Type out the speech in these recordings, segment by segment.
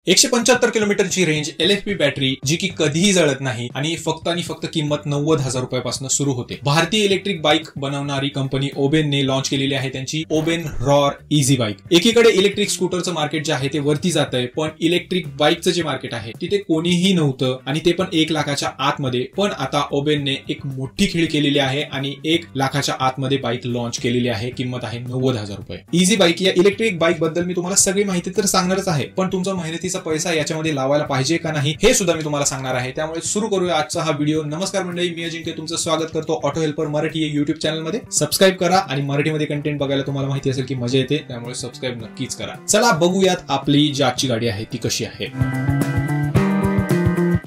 175 किलोमीटरची range LFP battery जी की कधीही जळत नाही आणि फक्त किंमत 90,000 रुपयापासून सुरू होते। भारतीय इलेक्ट्रिक बाईक बनवणारी कंपनी ओबेनने लॉन्च केलेली आहे त्यांची ओबेन रॉर इझी बाईक। एकीकडे इलेक्ट्रिक स्कूटरचं मार्केट जे आहे ते वरती जात आहे, पण इलेक्ट्रिक बाईकचं जे मार्केट आहे तिथे कोणीही नव्हतं आणि ते पण 1 लाखाच्या आतमध्ये। पण आता ओबेनने एक मोठी खेळ केलेली आहे आणि 1 लाखाच्या आतमध्ये बाईक लॉन्च केलेली आहे। किंमत आहे 90,000 रुपये। इझी बाईक या इलेक्ट्रिक बाईक बद्दल मी तुम्हाला सगळी माहिती तर सांगणारच आहे, पण तुमचा मेहनतीचा पैसा याच्यामध्ये लावायला पाहिजे का नाही हे सुद्धा मी तुम्हाला सांगणार आहे। त्यामुळे सुरू करूया आजचा हा व्हिडिओ। नमस्कार मंडळी, मी अजिंक्य तुमचं स्वागत करतो ऑटो हेल्पर मराठी या YouTube चॅनल मध्ये। सबस्क्राइब करा आणि मराठीमध्ये कंटेंट बघायला तुम्हाला माहिती असेल की मजा येते, त्यामुळे सबस्क्राइब नक्कीच करा। चला बघूयात आपली जी आजची गाडी आहे ती कशी आहे।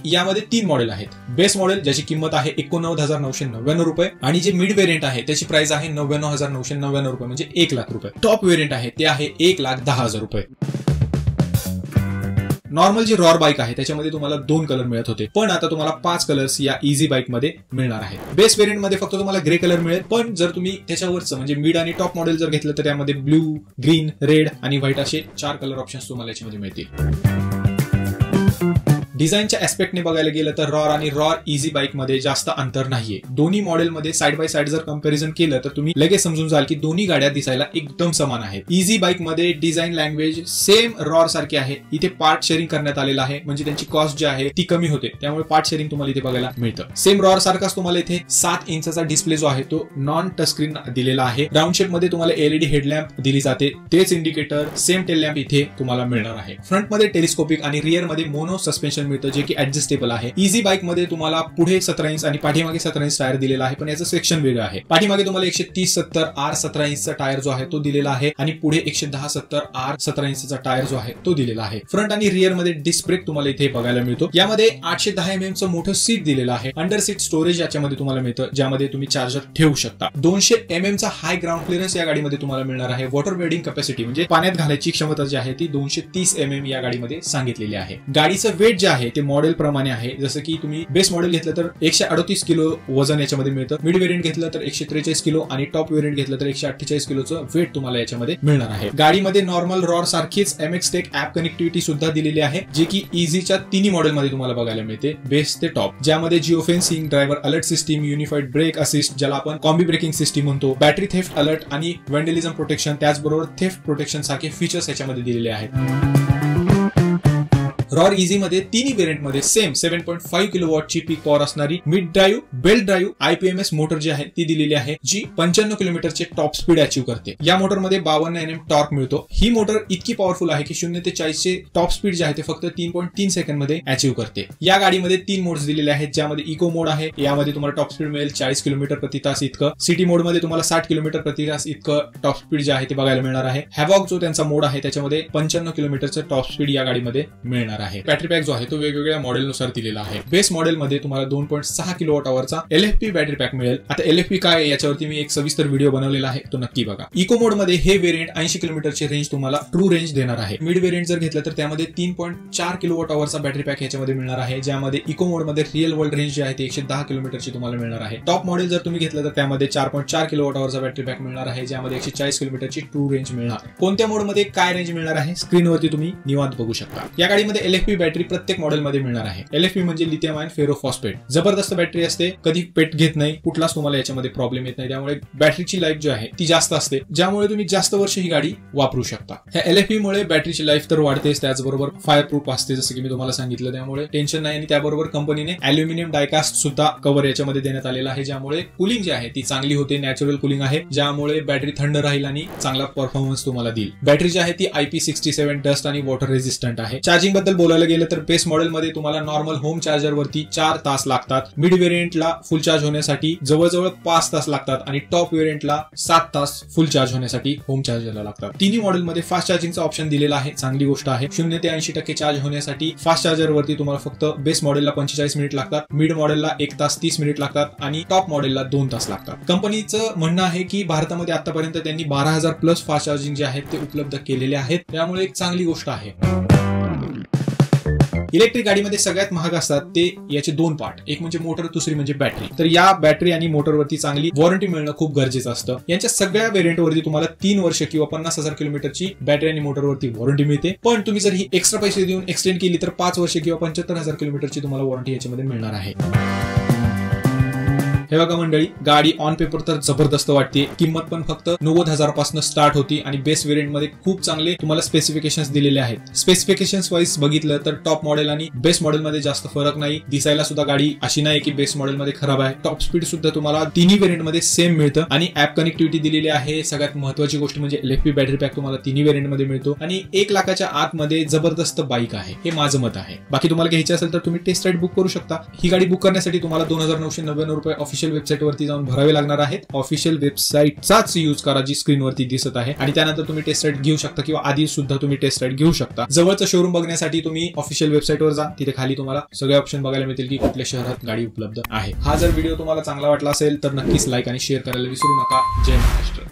यामध्ये 3 मॉडेल आहेत। बेस मॉडेल ज्याची किंमत आहे 89,999 रुपये आणि जे मिड वेरिएंट आहे त्याची प्राइस आहे 99,999 रुपये म्हणजे 1 लाख रुपये। टॉप वेरिएंट आहे ते आहे 1,10,000 रुपये। नॉर्मल जी रॉर बाईक आहे त्याच्यामध्ये तुम्हाला 2 कलर मिळत होते, पण आता तुम्हाला 5 कलर्स या इझी बाईक मध्ये मिळणार आहेत। बेस वेरिएंट मध्ये फक्त तुम्हाला ग्रे कलर मिळेल, पण जर तुम्ही त्याच्यावरचं म्हणजे मिड आणि टॉप मॉडेल जर घेतलं तर त्यामध्ये ब्लू, ग्रीन, रेड आणि व्हाईट असे 4 कलर ऑप्शन्स तुम्हाला याच्यामध्ये मिळतील। डिझाईनच्या ऍस्पेक्टने बघायला गेलं तर रॉर आणि रॉर इझी बाईक मध्ये जास्त अंतर नाहीये। दोन्ही मॉडेल मध्ये साइड बाय साइड जर कंपॅरिझन केलं तर तुम्ही लगेच समजून जाल की दोन्ही गाड्या दिसायला एकदम समान आहेत। इझी बाईक मध्ये डिझाईन लँग्वेज सेम रॉर सारखी आहे। इथे पार्ट शेअरिंग करण्यात आलेलं आहे, म्हणजे त्यांची कॉस्ट जी आहे ती कमी होते, त्यामुळे पार्ट शेअरिंग तुम्हाला इथे बघायला मिळतं। सेम रॉर सारखाच तुम्हाला इथे 7 इंचचा डिस्प्ले जो आहे तो नॉन टच स्क्रीन दिलेला आहे। राऊंड शेप मध्ये तुम्हाला LED हेडलॅम्प दिली जाते, तेच इंडिकेटर सेम टेल लॅम्प इथे तुम्हाला मिळणार आहे। फ्रंट मध्ये टेलिस्कोपिक आणि रिअर मध्ये मोनो सस्पेन्शन मिळतं जे की ऍडजस्टेबल आहे। इझी बाईक मध्ये तुम्हाला पुढे 17 इंच आणि पाठीमागे 17 इंच टायर दिलेला आहे, पण याचं सेक्शन वेगळं आहे। पाठीमागे तुम्हाला 130/70 R 17 इंचचा टायर जो आहे तो दिलेला आहे आणि पुढे 110/70 R 17 इंचचा टायर जो आहे तो दिलेला आहे। फ्रंट आणि रिअर मध्ये डिस्क ब्रेक तुम्हाला इथे बघायला मिळतो। यामध्ये 810 mm चं मोठं सीट दिलेलं आहे। अंडर सीट स्टोरेज याच्यामध्ये तुम्हाला मिळतं, ज्यामध्ये तुम्ही चार्जर ठेवू शकता। 200 mm चा हाय ग्राउंड क्लिअरन्स या गाडीमध्ये तुम्हाला मिळणार आहे। वॉटर वेडिंग कॅपॅसिटी म्हणजे पाण्यात घालायची क्षमता जी आहे ती 230 mm या गाडीमध्ये सांगितलेली आहे। गाडीचं वेट जे आहे ते मॉडेल प्रमाणे आहे। जसं की तुम्ही बेस मॉडेल घेतलं तर 138 किलो वजन याच्यामध्ये मिळतं, मिड वेरिएंट घेतलं तर 143 किलो आणि टॉप वेरिएंट घेतलं तर 148 किलोचं वेट तुम्हाला याच्यामध्ये मिळणार आहे। गाडीमध्ये नॉर्मल रॉर सारखीच MX टेक ऍप कनेक्टिव्हिटी सुद्धा दिलेली आहे, जी की इझीच्या 3 मॉडेल मध्ये तुम्हाला बघायला मिळते, बेस ते टॉप। ज्यामध्ये geo fencing, driver alert system, unified brake assist ज्याला आपण कॉम्बी ब्रेकिंग सिस्टीम म्हणतो, बॅटरी थेफ्ट अलर्ट आणि वॅन्डलिझम प्रोटेक्शन, त्याचबरोबर थेफ्ट प्रोटेक्शन सारखे फीचर्स याच्यामध्ये दिलेले आहेत। रॉर इझी मध्ये 3 वेरिएंट मध्ये सेम 7.5 किलोवॉटची पीक पॉवर असणारी mid drive, belt drive IPMS motor जी आहे ती दिलेली आहे, जी 95 किलोमीटरचे टॉप स्पीड अचीव करते। या मोटर मध्ये 52 Nm टॉर्क मिळतो। ही मोटर इतकी पॉवरफुल आहे की 0 ते 40 चे टॉप स्पीड जे आहे ते फक्त 3.3 सेकंड मध्ये अचीव करते। या गाडीमध्ये 3 मोड्स दिलेले आहेत, ज्यामध्ये इको मोड आहे, यामध्ये तुम्हाला टॉप स्पीड मिळेल 40 किलोमीटर प्रति तास इतकं। सिटी मोड मध्ये तुम्हाला 60 किलोमीटर प्रति तास इतकं टॉप स्पीड जे आहे ते बघायला मिळणार आहे। हॅवॉक जो त्यांचा मोड आहे त्याच्यामध्ये 55 किलोमीटरचं टॉप स्पीड या गाडीमध्ये मिळणार आहे। बॅटरी पॅक जो आहे तो वेगवेगळ्या मॉडेलनुसार दिलेला आहे। बेस मॉडेल मध्ये तुम्हाला 2.6 किलोवॉट अवरचा LFP बॅटरी पॅक मिळेल। आता LFP काय आहे याच्यावरती मी एक सविस्तर व्हिडिओ बनवलेला आहे, तो नक्की बघा। इको मोड मध्ये हे वेरिएंट 80 किलोमीटरची रेंज तुम्हाला ट्रू रेंज देणार आहे। मिड वेरिएंट जर घेतलं तर त्यामध्ये 3.4 किलोवॉट अवरचा बॅटरी पॅक याच्यामध्ये मिळणार आहे, ज्यामध्ये इको मोड मध्ये रिअल वर्ल्ड रेंज जी आहे ती 110 किलोमीटरची तुम्हाला मिळणार आहे। टॉप मॉडेल जर तुम्ही घेतलं तर त्यामध्ये 4.4 किलोवॉट अवरचा बॅटरी पॅक मिळणार आहे, ज्यामध्ये 140 किलोमीटरची ट्रू रेंज मिळणार। कोणत्या मोड मध्ये काय रेंज मिळणार आहे स्क्रीनवरती तुम्ही निवांत बघू शकता। या गाडीमध्ये LFP बॅटरी प्रत्येक मॉडेल मध्ये मिळणार आहे। LFP म्हणजे लिथियम आयन फेरोफॉस्फेट, जबरदस्त बॅटरी असते, कधी पेट घेत नाही, कुठलाच तुम्हाला याच्यामध्ये प्रॉब्लेम येत नाही, त्यामुळे बॅटरीची लाईफ जी आहे ती जास्त असते, ज्यामुळे तुम्ही जास्त वर्ष ही गाडी वापरू शकता। ह्या LFP मुळे बॅटरीची लाईफ तर वाढतेच, त्याचबरोबर फायर प्रूफ असते जसं की मी तुम्हाला सांगितलं, त्यामुळे टेन्शन नाही। आणि त्याबरोबर कंपनीने अल्युमिनियम डायकास्ट सुद्धा कव्हर याच्यामध्ये देण्यात आलेला आहे, ज्यामुळे कूलिंग जी आहे ती चांगली होते, नॅचरल कूलिंग आहे, ज्यामुळे बॅटरी थंड राहील आणि चांगला परफॉर्मन्स तुम्हाला देईल। बॅटरी जी आहे ती IP67 डस्ट आणि वॉटर रेजिस्टंट आहे। चार्जिंग बद्दल बोलायला गेलं तर बेस मॉडेल मध्ये तुम्हाला नॉर्मल होम चार्जर वरती 4 तास लागतात, मिड वेरिएंटला फुल चार्ज होण्यासाठी जवळजवळ 5 तास लागतात आणि टॉप वेरिएंटला 7 तास फुल चार्ज होण्यासाठी होम चार्जरला लागतात। तिन्ही मॉडेल मध्ये फास्ट चार्जिंगचा ऑप्शन दिलेला आहे, चांगली गोष्ट आहे। 0 ते 80% चार्ज होण्यासाठी फास्ट चार्जर वरती तुम्हाला फक्त बेस मॉडेलला 45 मिनिट लागतात, मिड मॉडेलला 1 तास 30 मिनिट लागतात आणि टॉप मॉडेलला 2 तास लागतात। कंपनीचं म्हणणं आहे की भारतामध्ये आतापर्यंत त्यांनी 12,000 प्लस फास्ट चार्जिंग जे आहेत ते उपलब्ध केलेले आहेत, त्यामुळे एक चांगली गोष्ट आहे। इलेक्ट्रिक गाडीमध्ये सगळ्यात महाग असतात ते याचे दोन पार्ट, एक म्हणजे मोटर, दुसरी म्हणजे बॅटरी. तर या बॅटरी आणि मोटरवरती चांगली वॉरंटी मिळणं खूप गरजेचं असतं. यांच्या सगळ्या व्हेरियंटवरती तुम्हाला 3 वर्ष किंवा 50,000 किलोमीटरची बॅटरी आणि मोटरवरती वॉरंटी मिळते. पण तुम्ही जर ही एक्स्ट्रा पैसे देऊन एक्सटेंड केली तर 5 वर्ष किंवा 75,000 किलोमीटरची तुम्हाला वॉरंटी याच्यामध्ये मिळणार आहे. हे बघा मंडळी, गाडी ऑन पेपर तर जबरदस्त वाटते. किंमत पण फक्त 90,000 पासून स्टार्ट होती आणि बेस व्हेरियंट मध्ये खूप चांगले तुम्हाला स्पेसिफिकेशन्स दिलेले आहेत. स्पेसिफिकेशन्स वाईज बघितलं तर टॉप मॉडेल आणि बेस मॉडेल मध्ये जास्त फरक नाही. दिसायला सुद्धा गाडी अशी नाही की बेस मॉडेल मध्ये खराब आहे. टॉप स्पीड सुद्धा तुम्हाला तिन्ही व्हेरियंट मध्ये सेम मिळतं आणि ऍप कनेक्टिव्हिटी दिलेली आहे. सगळ्यात महत्त्वाची गोष्ट म्हणजे LFP बॅटरी पॅक तुम्हाला तिन्ही व्हेरियंट मध्ये मिळतो आणि 1 लाखाच्या आतमध्ये जबरदस्त बाईक आहे, हे माझं मत आहे. बाकी तुम्हाला घ्यायची असेल तर तुम्ही टेस्ट राईड बुक करू शकता. ही गाडी बुक करण्यासाठी तुम्हाला 2,999 रुपये ऑफिशियल वेबसाईट वरती जाऊन भरावे लागणार आहेत. ऑफिशियल वेबसाईटचाच यूज करा जी स्क्रीनवरती दिसत आहे आणि त्यानंतर तुम्ही टेस्ट राईड घेऊ शकता किंवा आधी सुद्धा तुम्ही टेस्ट राईड घेऊ शकता. जवळचं शोरूम बघण्यासाठी तुम्ही ऑफिशियल वेबसाईटवर जा. तिथे खाली तुम्हाला सगळे ऑप्शन बघायला मिळतील की कुठल्या शहरात गाडी उपलब्ध आहे. हा जर व्हिडिओ तुम्हाला चांगला वाटला असेल तर नक्कीच लाईक आणि शेअर करायला विसरू नका. जय महाराष्ट्र.